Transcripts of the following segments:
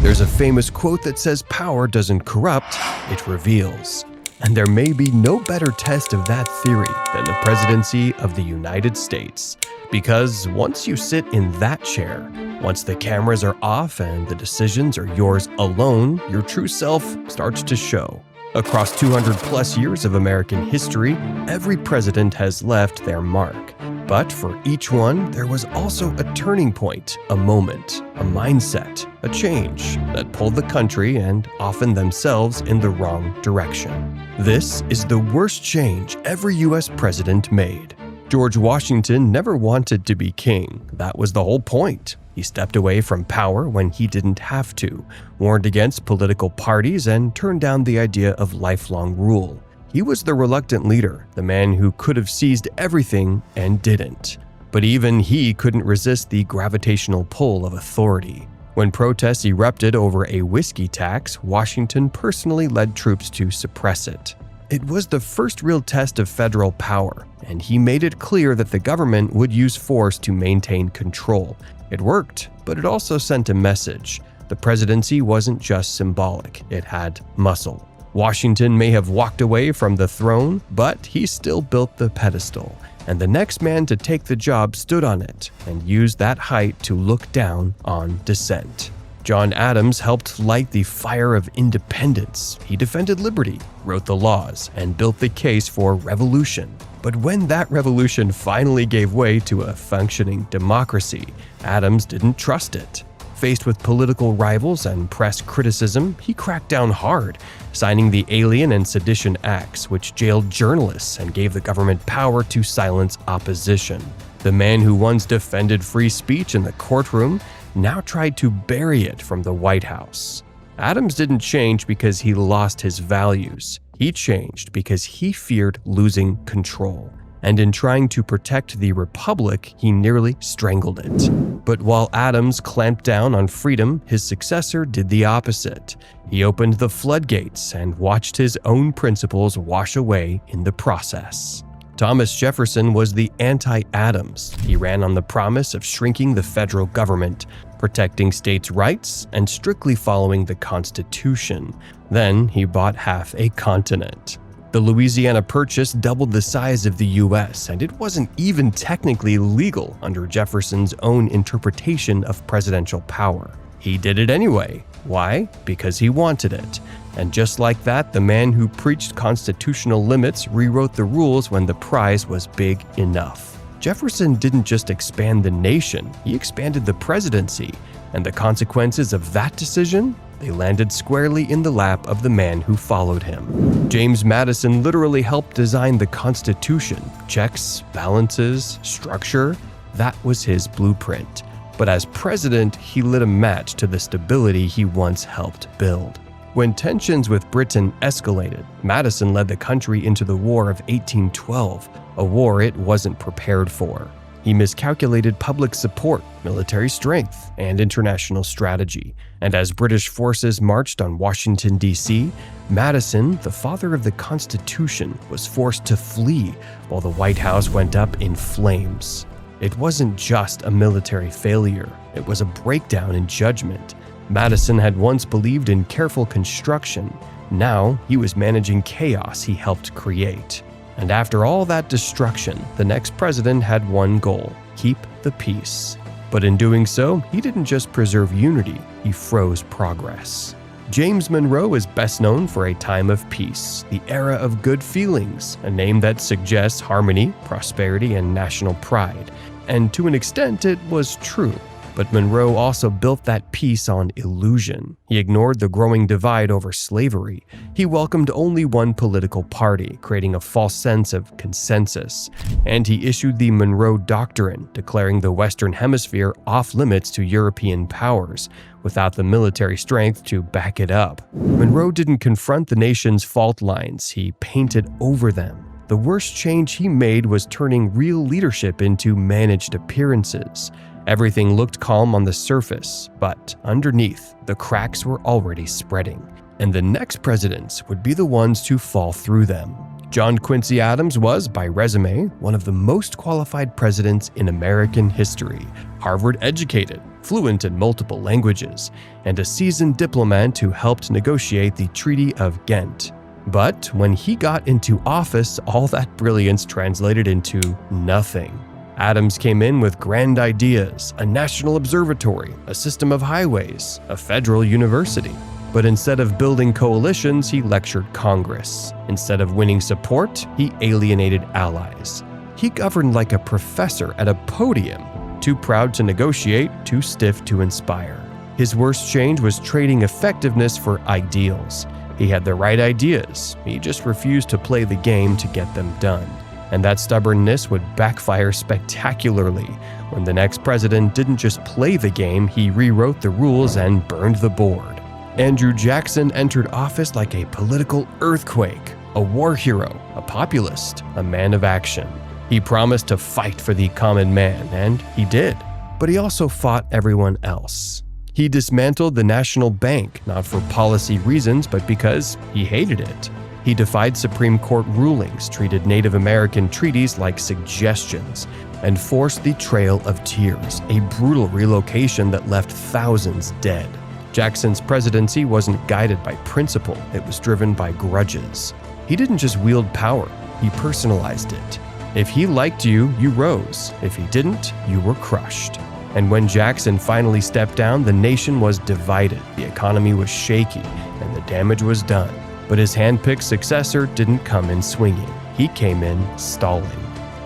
There's a famous quote that says power doesn't corrupt, it reveals. And there may be no better test of that theory than the presidency of the United States. Because once you sit in that chair, once the cameras are off and the decisions are yours alone, your true self starts to show. Across 200 plus years of American history, every president has left their mark. But for each one, there was also a turning point, a moment, a mindset, a change that pulled the country and often themselves in the wrong direction. This is the worst change every U.S. president made. George Washington never wanted to be king. That was the whole point. He stepped away from power when he didn't have to, warned against political parties, and turned down the idea of lifelong rule. He was the reluctant leader, the man who could have seized everything and didn't. But even he couldn't resist the gravitational pull of authority. When protests erupted over a whiskey tax, Washington personally led troops to suppress it. It was the first real test of federal power, and he made it clear that the government would use force to maintain control. It worked, but it also sent a message. The presidency wasn't just symbolic, it had muscle. Washington may have walked away from the throne, but he still built the pedestal, and the next man to take the job stood on it and used that height to look down on dissent. John Adams helped light the fire of independence. He defended liberty, wrote the laws, and built the case for revolution. But when that revolution finally gave way to a functioning democracy, Adams didn't trust it. Faced with political rivals and press criticism, he cracked down hard, signing the Alien and Sedition Acts, which jailed journalists and gave the government power to silence opposition. The man who once defended free speech in the courtroom now tried to bury it from the White House. Adams didn't change because he lost his values. He changed because he feared losing control. And in trying to protect the Republic, he nearly strangled it. But while Adams clamped down on freedom, his successor did the opposite. He opened the floodgates and watched his own principles wash away in the process. Thomas Jefferson was the anti-Adams. He ran on the promise of shrinking the federal government, protecting states' rights, and strictly following the Constitution. Then he bought half a continent. The Louisiana Purchase doubled the size of the U.S., and it wasn't even technically legal under Jefferson's own interpretation of presidential power. He did it anyway. Why? Because he wanted it. And just like that, the man who preached constitutional limits rewrote the rules when the prize was big enough. Jefferson didn't just expand the nation, he expanded the presidency. And the consequences of that decision? They landed squarely in the lap of the man who followed him. James Madison literally helped design the Constitution. Checks, balances, structure, that was his blueprint. But as president, he lit a match to the stability he once helped build. When tensions with Britain escalated, Madison led the country into the War of 1812, a war it wasn't prepared for. He miscalculated public support, military strength, and international strategy. And as British forces marched on Washington, D.C., Madison, the father of the Constitution, was forced to flee while the White House went up in flames. It wasn't just a military failure, it was a breakdown in judgment. Madison had once believed in careful construction. Now he was managing chaos he helped create. And after all that destruction, the next president had one goal: keep the peace. But in doing so, he didn't just preserve unity, he froze progress. James Monroe is best known for a time of peace, the era of good feelings, a name that suggests harmony, prosperity, and national pride. And to an extent, it was true. But Monroe also built that peace on illusion. He ignored the growing divide over slavery. He welcomed only one political party, creating a false sense of consensus. And he issued the Monroe Doctrine, declaring the Western Hemisphere off-limits to European powers, without the military strength to back it up. Monroe didn't confront the nation's fault lines, he painted over them. The worst change he made was turning real leadership into managed appearances. Everything looked calm on the surface, but underneath, the cracks were already spreading. And the next presidents would be the ones to fall through them. John Quincy Adams was, by resume, one of the most qualified presidents in American history, Harvard-educated, fluent in multiple languages, and a seasoned diplomat who helped negotiate the Treaty of Ghent. But when he got into office, all that brilliance translated into nothing. Adams came in with grand ideas, a national observatory, a system of highways, a federal university. But instead of building coalitions, he lectured Congress. Instead of winning support, he alienated allies. He governed like a professor at a podium, too proud to negotiate, too stiff to inspire. His worst change was trading effectiveness for ideals. He had the right ideas, he just refused to play the game to get them done. And that stubbornness would backfire spectacularly when the next president didn't just play the game, he rewrote the rules and burned the board. Andrew Jackson entered office like a political earthquake, a war hero, a populist, a man of action. He promised to fight for the common man, and he did. But he also fought everyone else. He dismantled the National Bank, not for policy reasons, but because he hated it. He defied Supreme Court rulings, treated Native American treaties like suggestions, and forced the Trail of Tears, a brutal relocation that left thousands dead. Jackson's presidency wasn't guided by principle, it was driven by grudges. He didn't just wield power, he personalized it. If he liked you, you rose. If he didn't, you were crushed. And when Jackson finally stepped down, the nation was divided, the economy was shaky, and the damage was done. But his hand-picked successor didn't come in swinging. He came in stalling.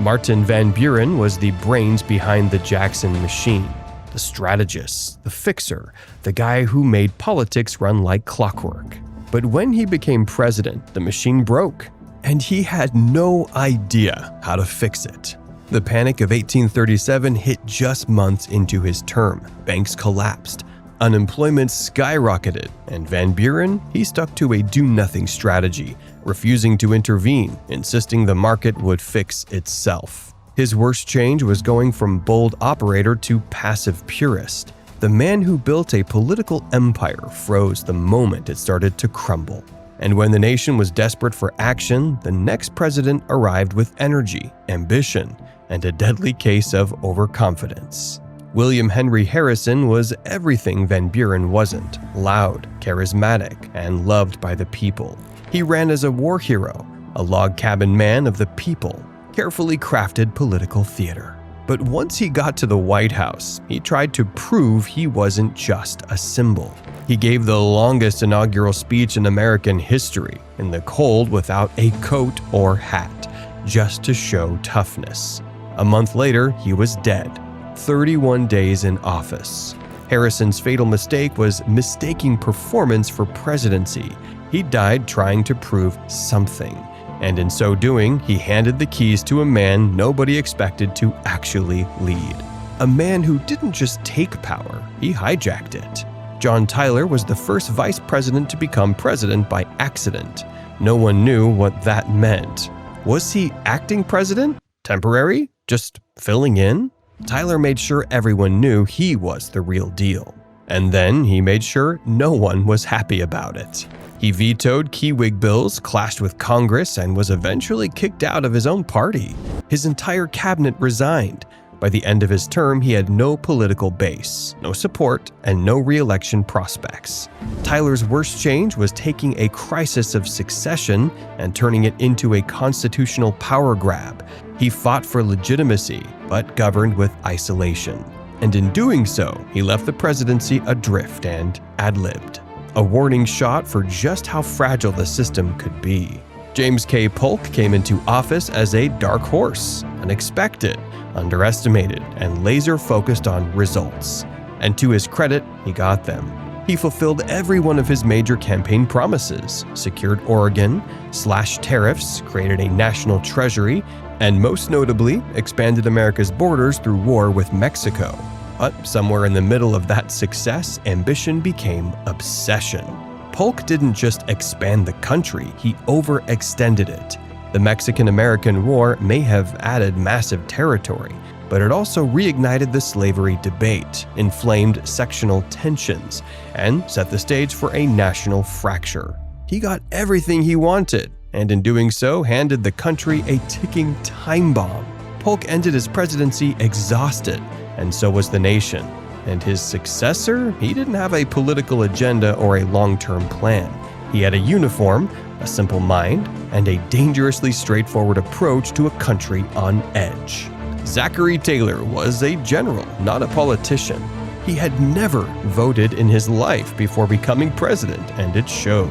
Martin Van Buren was the brains behind the Jackson machine, the strategist, the fixer, the guy who made politics run like clockwork. But when he became president, the machine broke, and he had no idea how to fix it. The Panic of 1837 hit just months into his term. Banks collapsed. Unemployment skyrocketed, and Van Buren, he stuck to a do-nothing strategy, refusing to intervene, insisting the market would fix itself. His worst change was going from bold operator to passive purist. The man who built a political empire froze the moment it started to crumble. And when the nation was desperate for action, the next president arrived with energy, ambition, and a deadly case of overconfidence. William Henry Harrison was everything Van Buren wasn't: loud, charismatic, and loved by the people. He ran as a war hero, a log cabin man of the people, carefully crafted political theater. But once he got to the White House, he tried to prove he wasn't just a symbol. He gave the longest inaugural speech in American history, in the cold without a coat or hat, just to show toughness. A month later, he was dead, 31 days in office. Harrison's fatal mistake was mistaking performance for presidency. He died trying to prove something. And in so doing, he handed the keys to a man nobody expected to actually lead. A man who didn't just take power, he hijacked it. John Tyler was the first vice president to become president by accident. No one knew what that meant. Was he acting president? Temporary? Just filling in? Tyler made sure everyone knew he was the real deal. And then he made sure no one was happy about it. He vetoed key Whig bills, clashed with Congress, and was eventually kicked out of his own party. His entire cabinet resigned. By the end of his term, he had no political base, no support, and no re-election prospects. Tyler's worst change was taking a crisis of succession and turning it into a constitutional power grab. He fought for legitimacy, but governed with isolation. And in doing so, he left the presidency adrift and ad-libbed. A warning shot for just how fragile the system could be. James K. Polk came into office as a dark horse, unexpected, underestimated, and laser-focused on results. And to his credit, he got them. He fulfilled every one of his major campaign promises, secured Oregon, slashed tariffs, created a national treasury, and most notably, expanded America's borders through war with Mexico. But somewhere in the middle of that success, ambition became obsession. Polk didn't just expand the country, he overextended it. The Mexican-American War may have added massive territory, but it also reignited the slavery debate, inflamed sectional tensions, and set the stage for a national fracture. He got everything he wanted, and in doing so handed the country a ticking time bomb. Polk ended his presidency exhausted, and so was the nation. And his successor, he didn't have a political agenda or a long-term plan. He had a uniform, a simple mind, and a dangerously straightforward approach to a country on edge. Zachary Taylor was a general, not a politician. He had never voted in his life before becoming president, and it showed.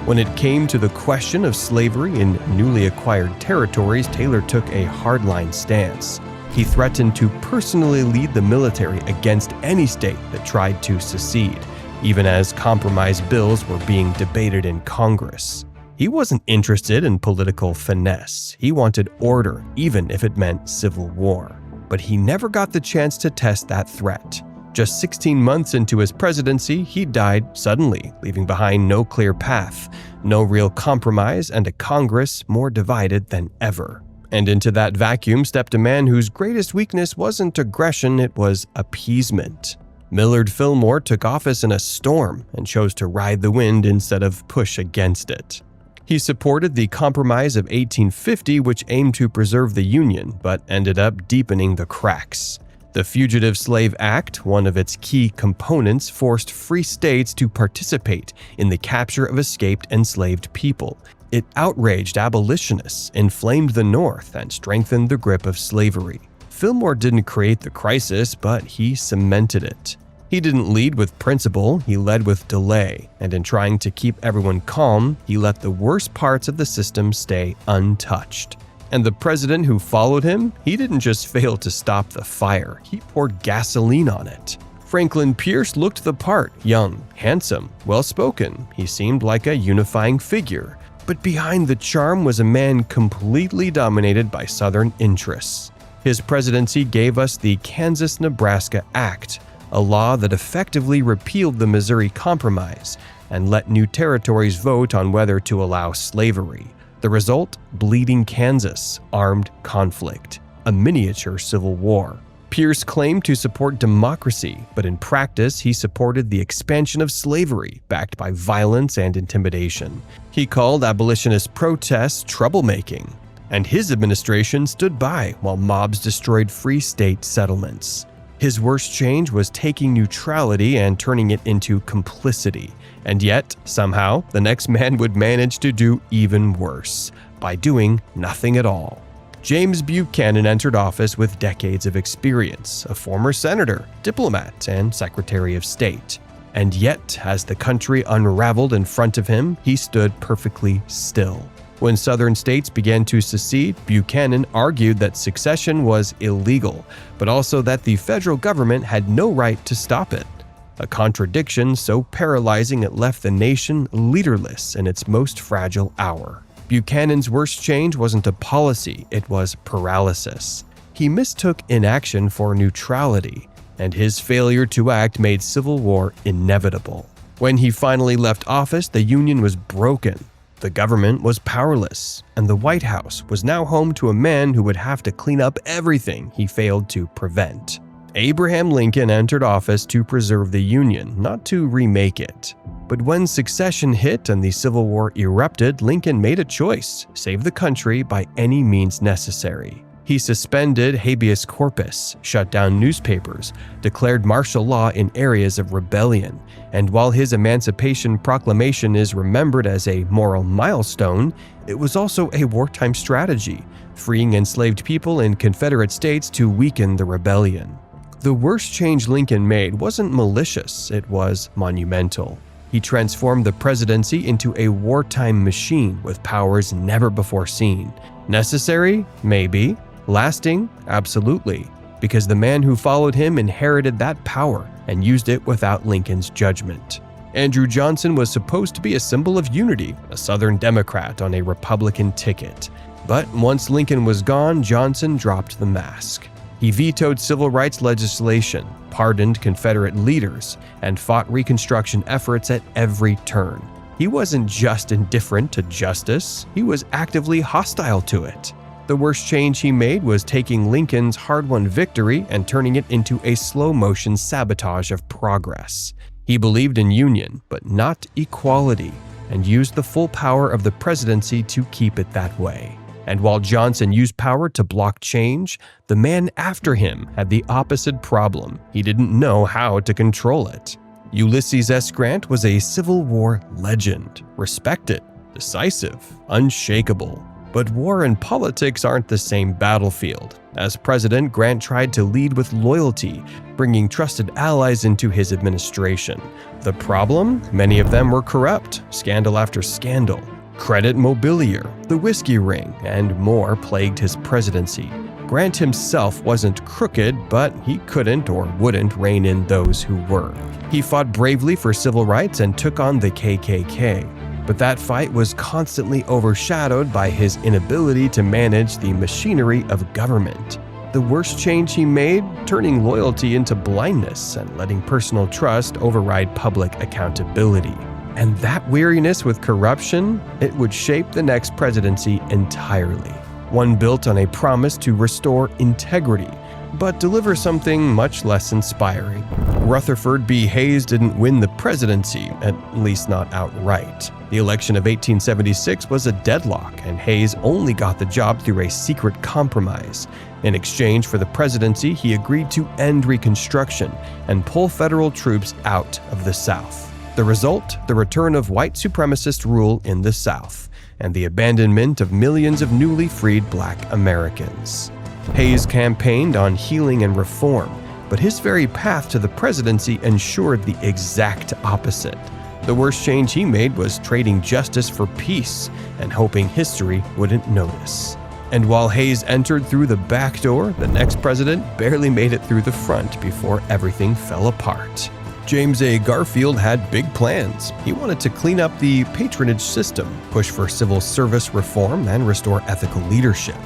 When it came to the question of slavery in newly acquired territories, Taylor took a hardline stance. He threatened to personally lead the military against any state that tried to secede, even as compromise bills were being debated in Congress. He wasn't interested in political finesse. He wanted order, even if it meant civil war. But he never got the chance to test that threat. Just 16 months into his presidency, he died suddenly, leaving behind no clear path, no real compromise, and a Congress more divided than ever. And into that vacuum stepped a man whose greatest weakness wasn't aggression, it was appeasement. Millard Fillmore took office in a storm and chose to ride the wind instead of push against it. He supported the Compromise of 1850, which aimed to preserve the Union, but ended up deepening the cracks. The Fugitive Slave Act, one of its key components, forced free states to participate in the capture of escaped enslaved people. It outraged abolitionists, inflamed the North, and strengthened the grip of slavery. Fillmore didn't create the crisis, but he cemented it. He didn't lead with principle, he led with delay, and in trying to keep everyone calm, he let the worst parts of the system stay untouched. And the president who followed him, he didn't just fail to stop the fire, he poured gasoline on it. Franklin Pierce looked the part, young, handsome, well-spoken. He seemed like a unifying figure. But behind the charm was a man completely dominated by Southern interests. His presidency gave us the Kansas-Nebraska Act, a law that effectively repealed the Missouri Compromise and let new territories vote on whether to allow slavery. The result? Bleeding Kansas, armed conflict, a miniature civil war. Pierce claimed to support democracy, but in practice he supported the expansion of slavery, backed by violence and intimidation. He called abolitionist protests troublemaking, and his administration stood by while mobs destroyed free state settlements. His worst change was taking neutrality and turning it into complicity. And yet, somehow, the next man would manage to do even worse, by doing nothing at all. James Buchanan entered office with decades of experience, a former senator, diplomat, and Secretary of State. And yet, as the country unraveled in front of him, he stood perfectly still. When Southern states began to secede, Buchanan argued that secession was illegal, but also that the federal government had no right to stop it. A contradiction so paralyzing it left the nation leaderless in its most fragile hour. Buchanan's worst change wasn't a policy, it was paralysis. He mistook inaction for neutrality, and his failure to act made civil war inevitable. When he finally left office, the Union was broken. The government was powerless, and the White House was now home to a man who would have to clean up everything he failed to prevent. Abraham Lincoln entered office to preserve the Union, not to remake it. But when secession hit and the Civil War erupted, Lincoln made a choice: save the country by any means necessary. He suspended habeas corpus, shut down newspapers, declared martial law in areas of rebellion, and while his Emancipation Proclamation is remembered as a moral milestone, it was also a wartime strategy, freeing enslaved people in Confederate states to weaken the rebellion. The worst change Lincoln made wasn't malicious, it was monumental. He transformed the presidency into a wartime machine with powers never before seen. Necessary? Maybe. Lasting? Absolutely. Because the man who followed him inherited that power and used it without Lincoln's judgment. Andrew Johnson was supposed to be a symbol of unity, a Southern Democrat on a Republican ticket. But once Lincoln was gone, Johnson dropped the mask. He vetoed civil rights legislation, pardoned Confederate leaders, and fought Reconstruction efforts at every turn. He wasn't just indifferent to justice, he was actively hostile to it. The worst change he made was taking Lincoln's hard-won victory and turning it into a slow-motion sabotage of progress. He believed in union, but not equality. and used the full power of the presidency to keep it that way. And while Johnson used power to block change, the man after him had the opposite problem. He didn't know how to control it. Ulysses S. Grant was a Civil War legend, respected, decisive, unshakable. But war and politics aren't the same battlefield. As president, Grant tried to lead with loyalty, bringing trusted allies into his administration. The problem? Many of them were corrupt, scandal after scandal. Credit mobilier, the whiskey ring, and more plagued his presidency. Grant himself wasn't crooked, but he couldn't or wouldn't rein in those who were. He fought bravely for civil rights and took on the KKK. But that fight was constantly overshadowed by his inability to manage the machinery of government. The worst change he made, turning loyalty into blindness and letting personal trust override public accountability. And that weariness with corruption, it would shape the next presidency entirely. One built on a promise to restore integrity, but deliver something much less inspiring. Rutherford B. Hayes didn't win the presidency, at least not outright. The election of 1876 was a deadlock, and Hayes only got the job through a secret compromise. In exchange for the presidency, he agreed to end Reconstruction and pull federal troops out of the South. The result? The return of white supremacist rule in the South, and the abandonment of millions of newly freed Black Americans. Hayes campaigned on healing and reform, but his very path to the presidency ensured the exact opposite. The worst change he made was trading justice for peace and hoping history wouldn't notice. And while Hayes entered through the back door, the next president barely made it through the front before everything fell apart. James A. Garfield had big plans. He wanted to clean up the patronage system, push for civil service reform, and restore ethical leadership.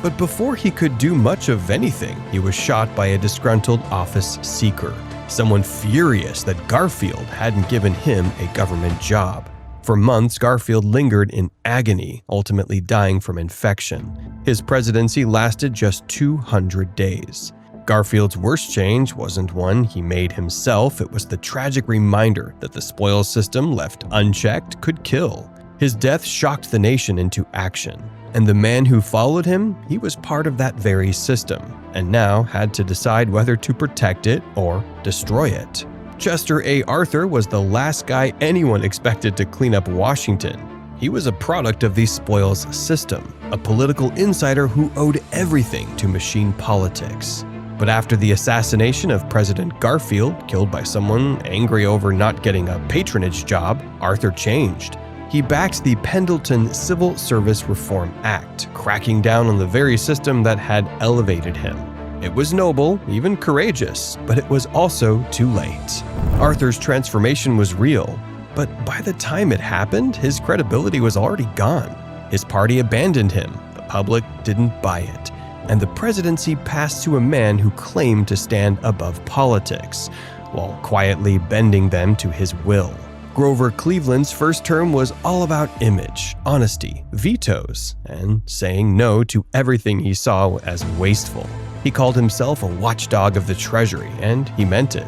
But before he could do much of anything, he was shot by a disgruntled office seeker, someone furious that Garfield hadn't given him a government job. For months, Garfield lingered in agony, ultimately dying from infection. His presidency lasted just 200 days. Garfield's worst change wasn't one he made himself, it was the tragic reminder that the spoils system left unchecked could kill. His death shocked the nation into action, and the man who followed him, he was part of that very system, and now had to decide whether to protect it or destroy it. Chester A. Arthur was the last guy anyone expected to clean up Washington. He was a product of the spoils system, a political insider who owed everything to machine politics. But after the assassination of President Garfield, killed by someone angry over not getting a patronage job, Arthur changed. He backed the Pendleton Civil Service Reform Act, cracking down on the very system that had elevated him. It was noble, even courageous, but it was also too late. Arthur's transformation was real, but by the time it happened, his credibility was already gone. His party abandoned him, the public didn't buy it, and the presidency passed to a man who claimed to stand above politics, while quietly bending them to his will. Grover Cleveland's first term was all about image, honesty, vetoes, and saying no to everything he saw as wasteful. He called himself a watchdog of the Treasury, and he meant it.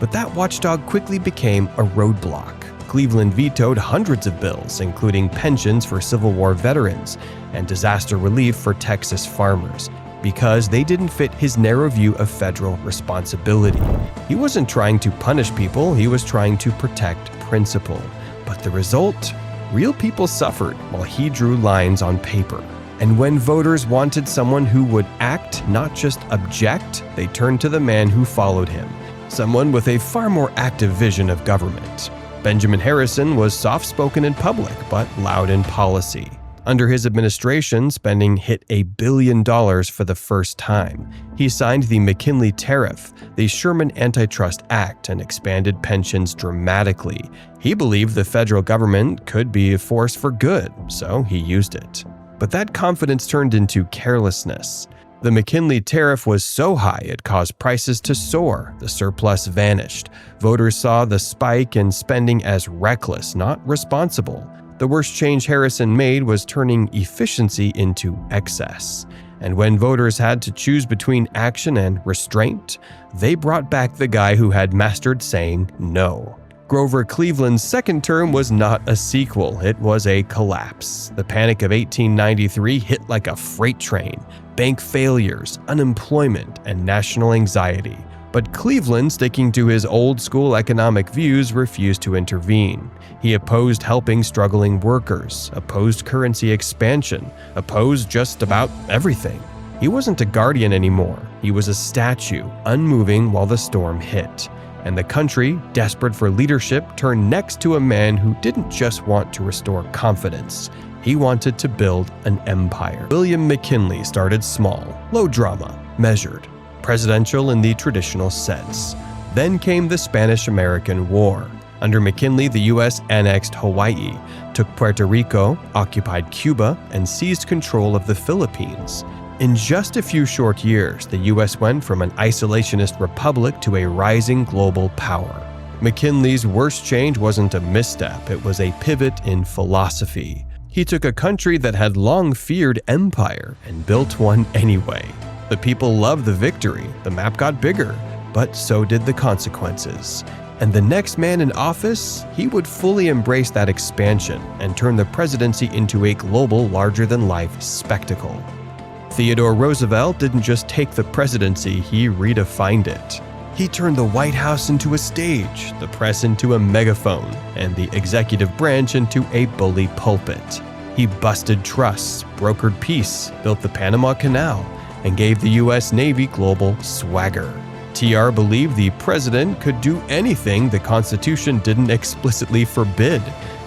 But that watchdog quickly became a roadblock. Cleveland vetoed hundreds of bills, including pensions for Civil War veterans and disaster relief for Texas farmers, because they didn't fit his narrow view of federal responsibility. He wasn't trying to punish people, he was trying to protect principle. But the result? Real people suffered while he drew lines on paper. And when voters wanted someone who would act, not just object, they turned to the man who followed him, someone with a far more active vision of government. Benjamin Harrison was soft-spoken in public, but loud in policy. Under his administration, spending hit $1 billion for the first time. He signed the McKinley Tariff, the Sherman Antitrust Act, and expanded pensions dramatically. He believed the federal government could be a force for good, so he used it. But that confidence turned into carelessness. The McKinley Tariff was so high it caused prices to soar. The surplus vanished. Voters saw the spike in spending as reckless, not responsible. The worst change Harrison made was turning efficiency into excess. And when voters had to choose between action and restraint, they brought back the guy who had mastered saying no. Grover Cleveland's second term was not a sequel, it was a collapse. The Panic of 1893 hit like a freight train, bank failures, unemployment, and national anxiety. But Cleveland, sticking to his old-school economic views, refused to intervene. He opposed helping struggling workers, opposed currency expansion, opposed just about everything. He wasn't a guardian anymore. He was a statue, unmoving while the storm hit. And the country, desperate for leadership, turned next to a man who didn't just want to restore confidence. He wanted to build an empire. William McKinley started small, low drama, measured, presidential in the traditional sense. Then came the Spanish-American War. Under McKinley, the U.S. annexed Hawaii, took Puerto Rico, occupied Cuba, and seized control of the Philippines. In just a few short years, the U.S. went from an isolationist republic to a rising global power. McKinley's worst change wasn't a misstep, it was a pivot in philosophy. He took a country that had long feared empire and built one anyway. The people loved the victory, the map got bigger, but so did the consequences. And the next man in office, he would fully embrace that expansion and turn the presidency into a global, larger-than-life spectacle. Theodore Roosevelt didn't just take the presidency, he redefined it. He turned the White House into a stage, the press into a megaphone, and the executive branch into a bully pulpit. He busted trusts, brokered peace, built the Panama Canal, and gave the U.S. Navy global swagger. TR believed the president could do anything the Constitution didn't explicitly forbid.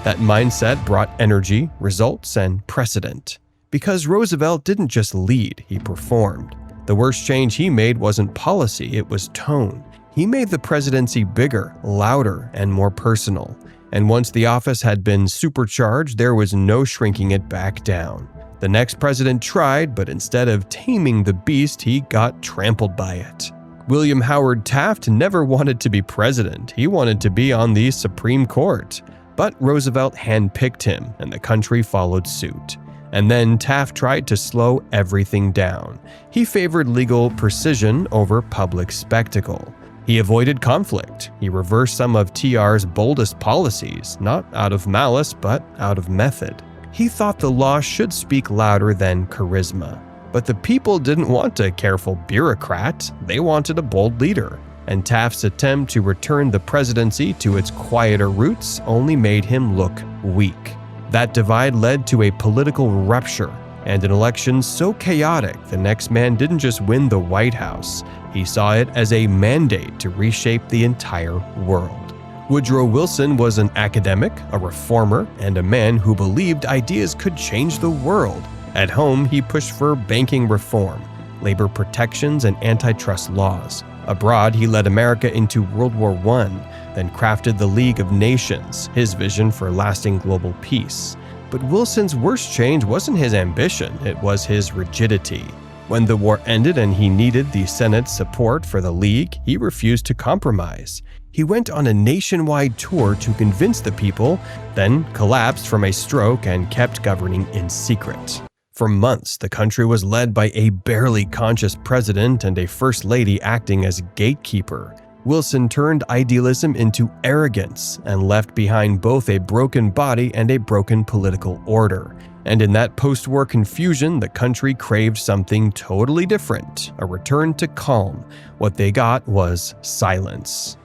That mindset brought energy, results, and precedent. Because Roosevelt didn't just lead, he performed. The worst change he made wasn't policy, it was tone. He made the presidency bigger, louder, and more personal. And once the office had been supercharged, there was no shrinking it back down. The next president tried, but instead of taming the beast, he got trampled by it. William Howard Taft never wanted to be president. He wanted to be on the Supreme Court. But Roosevelt handpicked him, and the country followed suit. And then Taft tried to slow everything down. He favored legal precision over public spectacle. He avoided conflict. He reversed some of TR's boldest policies, not out of malice, but out of method. He thought the law should speak louder than charisma. But the people didn't want a careful bureaucrat, they wanted a bold leader. And Taft's attempt to return the presidency to its quieter roots only made him look weak. That divide led to a political rupture and an election so chaotic the next man didn't just win the White House, he saw it as a mandate to reshape the entire world. Woodrow Wilson was an academic, a reformer, and a man who believed ideas could change the world. At home, he pushed for banking reform, labor protections, and antitrust laws. Abroad, he led America into World War I, then crafted the League of Nations, his vision for lasting global peace. But Wilson's worst change wasn't his ambition, it was his rigidity. When the war ended and he needed the Senate's support for the League, he refused to compromise. He went on a nationwide tour to convince the people, then collapsed from a stroke and kept governing in secret. For months, the country was led by a barely conscious president and a first lady acting as gatekeeper. Wilson turned idealism into arrogance and left behind both a broken body and a broken political order. And in that post-war confusion, the country craved something totally different, a return to calm. What they got was silence.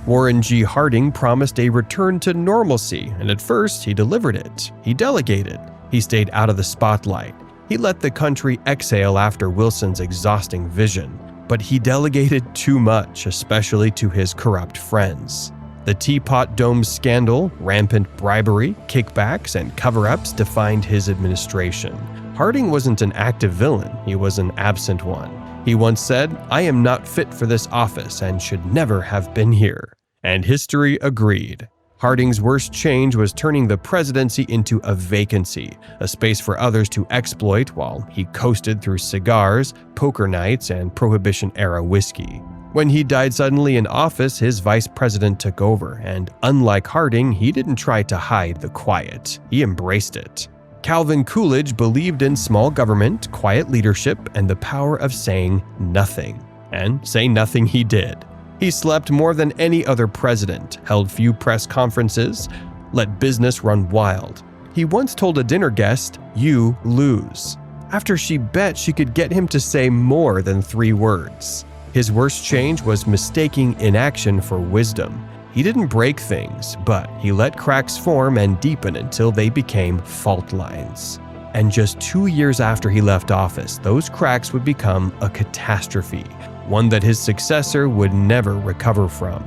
Warren G. Harding promised a return to normalcy, and at first he delivered it. He delegated. He stayed out of the spotlight. He let the country exhale after Wilson's exhausting vision. But he delegated too much, especially to his corrupt friends. The Teapot Dome scandal, rampant bribery, kickbacks, and cover-ups defined his administration. Harding wasn't an active villain, he was an absent one. He once said, "I am not fit for this office and should never have been here." And history agreed. Harding's worst change was turning the presidency into a vacancy, a space for others to exploit while he coasted through cigars, poker nights, and Prohibition-era whiskey. When he died suddenly in office, his vice president took over, and unlike Harding, he didn't try to hide the quiet. He embraced it. Calvin Coolidge believed in small government, quiet leadership, and the power of saying nothing. And say nothing he did. He slept more than any other president, held few press conferences, let business run wild. He once told a dinner guest, "You lose," after she bet she could get him to say more than 3 words. His worst change was mistaking inaction for wisdom. He didn't break things, but he let cracks form and deepen until they became fault lines. And just 2 years after he left office, those cracks would become a catastrophe, one that his successor would never recover from.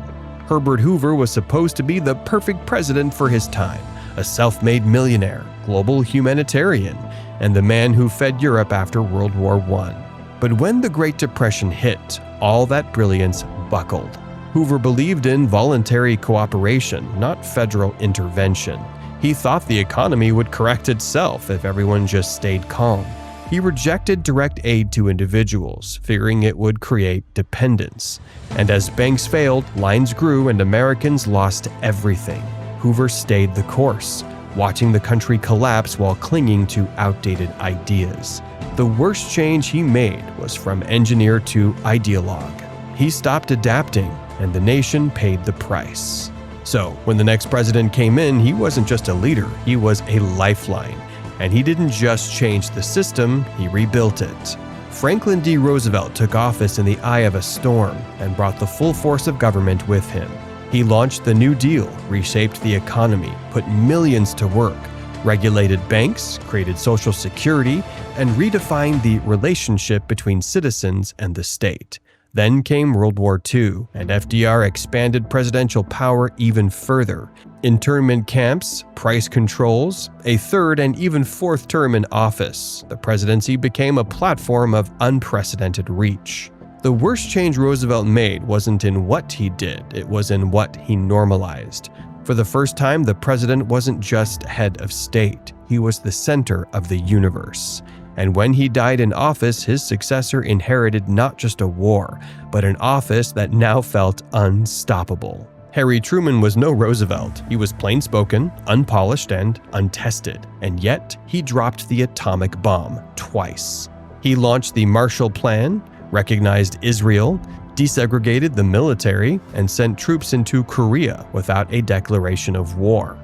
Herbert Hoover was supposed to be the perfect president for his time, a self-made millionaire, global humanitarian, and the man who fed Europe after World War I. But when the Great Depression hit, all that brilliance buckled. Hoover believed in voluntary cooperation, not federal intervention. He thought the economy would correct itself if everyone just stayed calm. He rejected direct aid to individuals, fearing it would create dependence. And as banks failed, lines grew and Americans lost everything. Hoover stayed the course, watching the country collapse while clinging to outdated ideas. The worst change he made was from engineer to ideologue. He stopped adapting, and the nation paid the price. So, when the next president came in, he wasn't just a leader, he was a lifeline. And he didn't just change the system, he rebuilt it. Franklin D. Roosevelt took office in the eye of a storm and brought the full force of government with him. He launched the New Deal, reshaped the economy, put millions to work, regulated banks, created Social Security, and redefined the relationship between citizens and the state. Then came World War II, and FDR expanded presidential power even further. Internment camps, price controls, a third and even fourth term in office, the presidency became a platform of unprecedented reach. The worst change Roosevelt made wasn't in what he did, it was in what he normalized. For the first time, the president wasn't just head of state, he was the center of the universe. And when he died in office, his successor inherited not just a war, but an office that now felt unstoppable. Harry Truman was no Roosevelt. He was plain-spoken, unpolished, and untested. And yet, he dropped the atomic bomb twice. He launched the Marshall Plan, recognized Israel, desegregated the military, and sent troops into Korea without a declaration of war.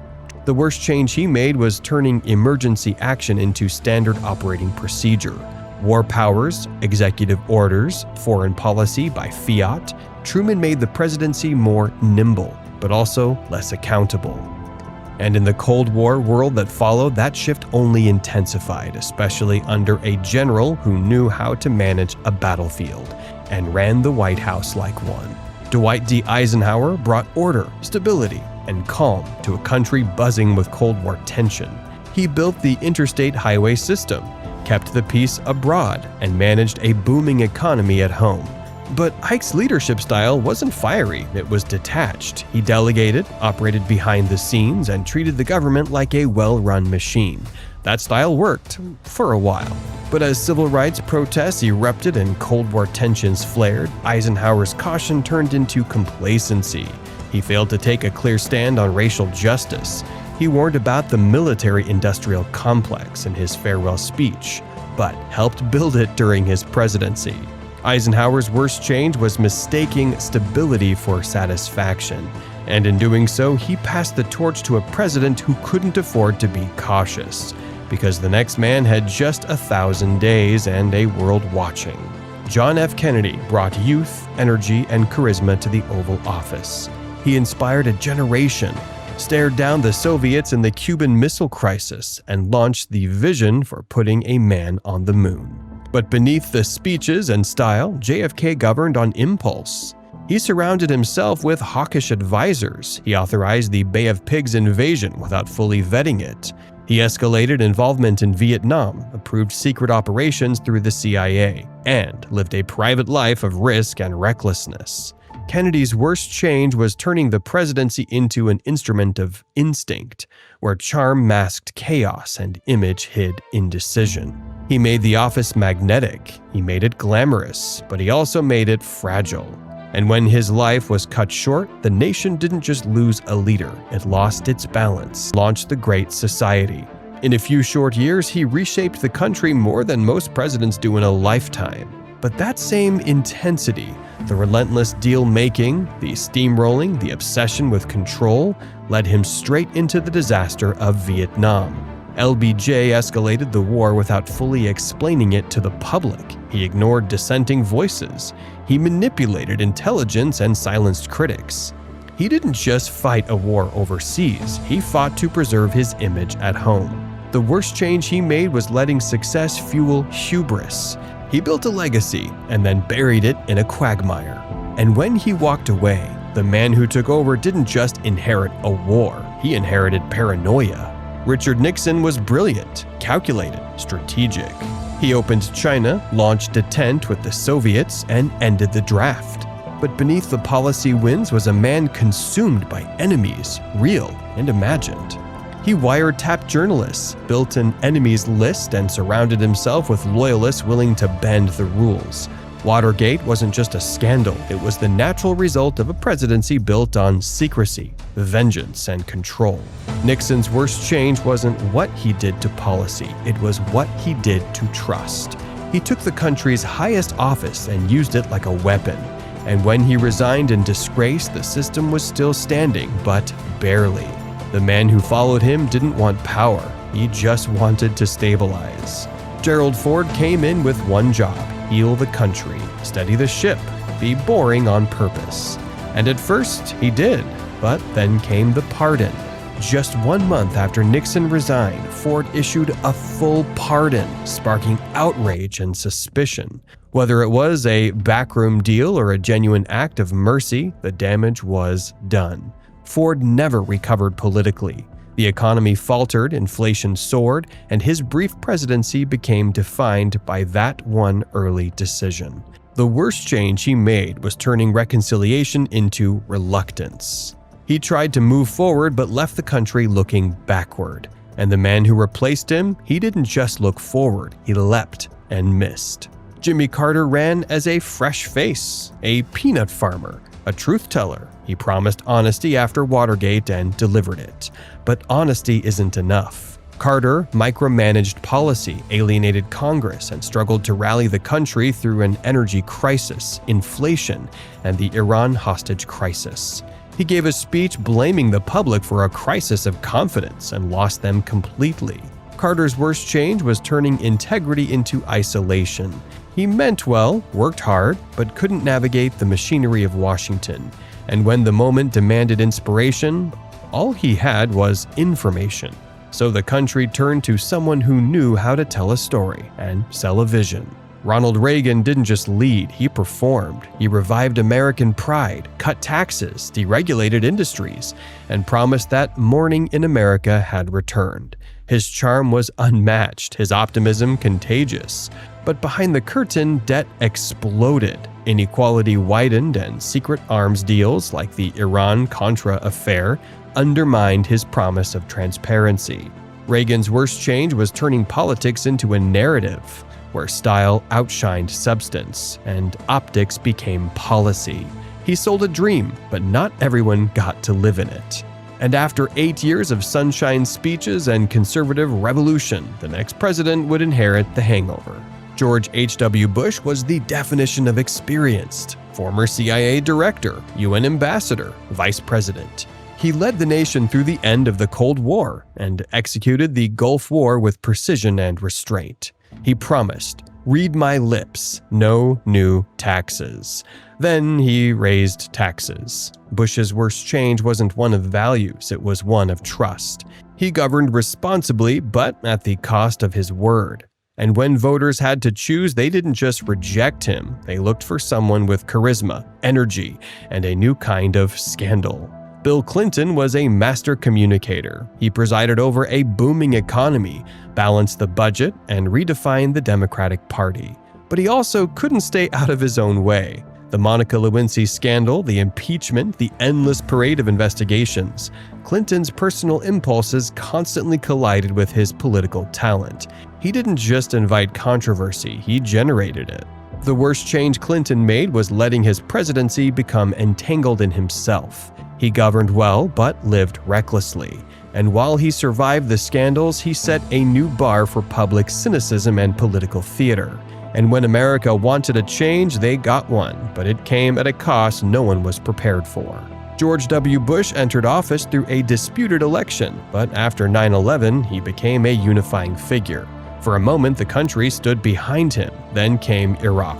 The worst change he made was turning emergency action into standard operating procedure. War powers, executive orders, foreign policy by fiat, Truman made the presidency more nimble, but also less accountable. And in the Cold War world that followed, that shift only intensified, especially under a general who knew how to manage a battlefield and ran the White House like one. Dwight D. Eisenhower brought order, stability, and calm to a country buzzing with Cold War tension. He built the interstate highway system, kept the peace abroad, and managed a booming economy at home. But Ike's leadership style wasn't fiery, it was detached. He delegated, operated behind the scenes, and treated the government like a well-run machine. That style worked for a while. But as civil rights protests erupted and Cold War tensions flared, Eisenhower's caution turned into complacency. He failed to take a clear stand on racial justice. He warned about the military-industrial complex in his farewell speech, but helped build it during his presidency. Eisenhower's worst change was mistaking stability for satisfaction, and in doing so, he passed the torch to a president who couldn't afford to be cautious, because the next man had just 1,000 days and a world watching. John F. Kennedy brought youth, energy, and charisma to the Oval Office. He inspired a generation, stared down the Soviets in the Cuban Missile Crisis, and launched the vision for putting a man on the moon. But beneath the speeches and style, JFK governed on impulse. He surrounded himself with hawkish advisors. He authorized the Bay of Pigs invasion without fully vetting it. He escalated involvement in Vietnam, approved secret operations through the CIA, and lived a private life of risk and recklessness. Kennedy's worst change was turning the presidency into an instrument of instinct, where charm masked chaos and image hid indecision. He made the office magnetic, he made it glamorous, but he also made it fragile. And when his life was cut short, the nation didn't just lose a leader, it lost its balance, launched the Great Society. In a few short years, he reshaped the country more than most presidents do in a lifetime. But that same intensity, the relentless deal-making, the steamrolling, the obsession with control, led him straight into the disaster of Vietnam. LBJ escalated the war without fully explaining it to the public. He ignored dissenting voices. He manipulated intelligence and silenced critics. He didn't just fight a war overseas, he fought to preserve his image at home. The worst change he made was letting success fuel hubris. He built a legacy and then buried it in a quagmire. And when he walked away, the man who took over didn't just inherit a war, he inherited paranoia. Richard Nixon was brilliant, calculated, strategic. He opened China, launched detente with the Soviets, and ended the draft. But beneath the policy winds was a man consumed by enemies, real and imagined. He wiretapped journalists, built an enemies list, and surrounded himself with loyalists willing to bend the rules. Watergate wasn't just a scandal, it was the natural result of a presidency built on secrecy, vengeance, and control. Nixon's worst change wasn't what he did to policy, it was what he did to trust. He took the country's highest office and used it like a weapon. And when he resigned in disgrace, the system was still standing, but barely. The man who followed him didn't want power, he just wanted to stabilize. Gerald Ford came in with one job: heal the country, steady the ship, be boring on purpose. And at first, he did, but then came the pardon. Just 1 month after Nixon resigned, Ford issued a full pardon, sparking outrage and suspicion. Whether it was a backroom deal or a genuine act of mercy, the damage was done. Ford never recovered politically. The economy faltered, inflation soared, and his brief presidency became defined by that one early decision. The worst change he made was turning reconciliation into reluctance. He tried to move forward but left the country looking backward. And the man who replaced him, he didn't just look forward, he leapt and missed. Jimmy Carter ran as a fresh face, a peanut farmer, a truth teller. He promised honesty after Watergate and delivered it. But honesty isn't enough. Carter micromanaged policy, alienated Congress, and struggled to rally the country through an energy crisis, inflation, and the Iran hostage crisis. He gave a speech blaming the public for a crisis of confidence and lost them completely. Carter's worst change was turning integrity into isolation. He meant well, worked hard, but couldn't navigate the machinery of Washington. And when the moment demanded inspiration, all he had was information. So the country turned to someone who knew how to tell a story and sell a vision. Ronald Reagan didn't just lead, he performed. He revived American pride, cut taxes, deregulated industries, and promised that morning in America had returned. His charm was unmatched, his optimism contagious. But behind the curtain, debt exploded. Inequality widened, and secret arms deals like the Iran-Contra affair undermined his promise of transparency. Reagan's worst change was turning politics into a narrative, where style outshined substance, and optics became policy. He sold a dream, but not everyone got to live in it. And after 8 years of sunshine speeches and conservative revolution, the next president would inherit the hangover. George H.W. Bush was the definition of experienced. Former CIA director, UN ambassador, vice president. He led the nation through the end of the Cold War and executed the Gulf War with precision and restraint. He promised, "Read my lips, no new taxes." Then he raised taxes. Bush's worst change wasn't one of values, it was one of trust. He governed responsibly, but at the cost of his word. And when voters had to choose, they didn't just reject him, they looked for someone with charisma, energy, and a new kind of scandal. Bill Clinton was a master communicator. He presided over a booming economy, balanced the budget, and redefined the Democratic Party. But he also couldn't stay out of his own way. The Monica Lewinsky scandal, the impeachment, the endless parade of investigations. Clinton's personal impulses constantly collided with his political talent. He didn't just invite controversy, he generated it. The worst change Clinton made was letting his presidency become entangled in himself. He governed well, but lived recklessly. And while he survived the scandals, he set a new bar for public cynicism and political theater. And when America wanted a change, they got one, but it came at a cost no one was prepared for. George W. Bush entered office through a disputed election, but after 9/11, he became a unifying figure. For a moment, the country stood behind him. Then came Iraq.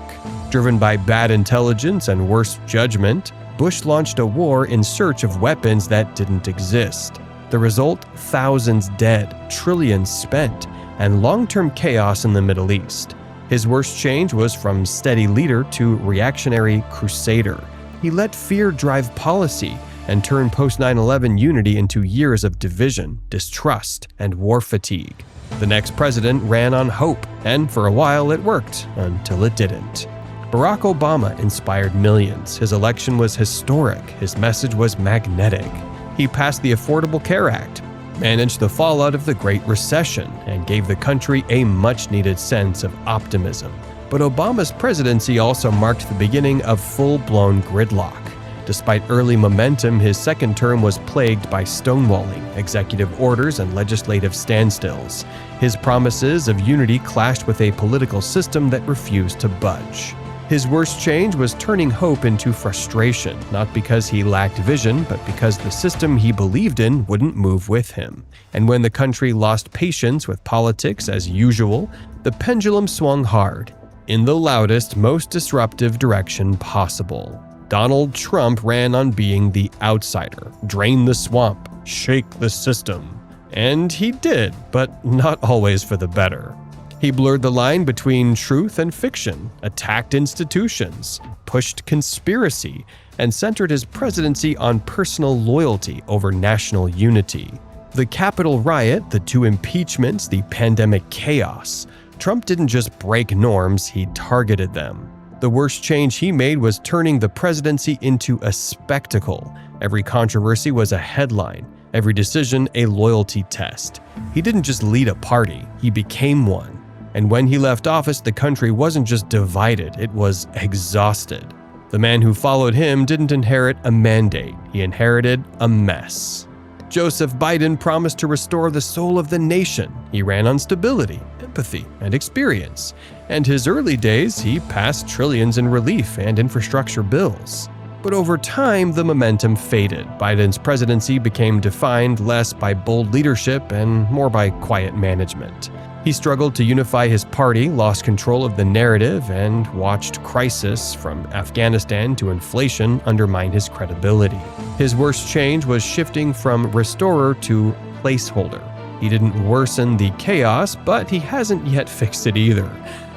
Driven by bad intelligence and worse judgment, Bush launched a war in search of weapons that didn't exist. The result? Thousands dead, trillions spent, and long-term chaos in the Middle East. His worst change was from steady leader to reactionary crusader. He let fear drive policy and turn post-9/11 unity into years of division, distrust, and war fatigue. The next president ran on hope, and for a while it worked, until it didn't. Barack Obama inspired millions. His election was historic. His message was magnetic. He passed the Affordable Care Act, managed the fallout of the Great Recession, and gave the country a much-needed sense of optimism. But Obama's presidency also marked the beginning of full-blown gridlock. Despite early momentum, his second term was plagued by stonewalling, executive orders, and legislative standstills. His promises of unity clashed with a political system that refused to budge. His worst change was turning hope into frustration, not because he lacked vision, but because the system he believed in wouldn't move with him. And when the country lost patience with politics as usual, the pendulum swung hard, in the loudest, most disruptive direction possible. Donald Trump ran on being the outsider, drain the swamp, shake the system. And he did, but not always for the better. He blurred the line between truth and fiction, attacked institutions, pushed conspiracy, and centered his presidency on personal loyalty over national unity. The Capitol riot, the two impeachments, the pandemic chaos. Trump didn't just break norms, he targeted them. The worst change he made was turning the presidency into a spectacle. Every controversy was a headline, every decision a loyalty test. He didn't just lead a party, he became one. And when he left office, the country wasn't just divided, it was exhausted. The man who followed him didn't inherit a mandate, he inherited a mess. Joseph Biden promised to restore the soul of the nation. He ran on stability, empathy, and experience. And his early days, he passed trillions in relief and infrastructure bills. But over time, the momentum faded. Biden's presidency became defined less by bold leadership and more by quiet management. He struggled to unify his party, lost control of the narrative, and watched crisis from Afghanistan to inflation undermine his credibility. His worst change was shifting from restorer to placeholder. He didn't worsen the chaos, but he hasn't yet fixed it either.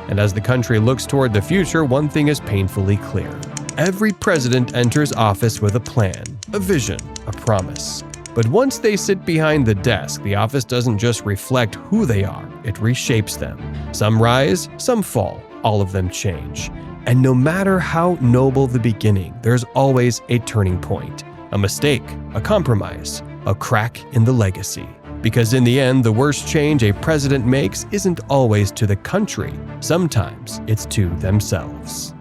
And as the country looks toward the future, one thing is painfully clear. Every president enters office with a plan, a vision, a promise. But once they sit behind the desk, the office doesn't just reflect who they are, it reshapes them. Some rise, some fall, all of them change. And no matter how noble the beginning, there's always a turning point, a mistake, a compromise, a crack in the legacy. Because in the end, the worst change a president makes isn't always to the country. Sometimes it's to themselves.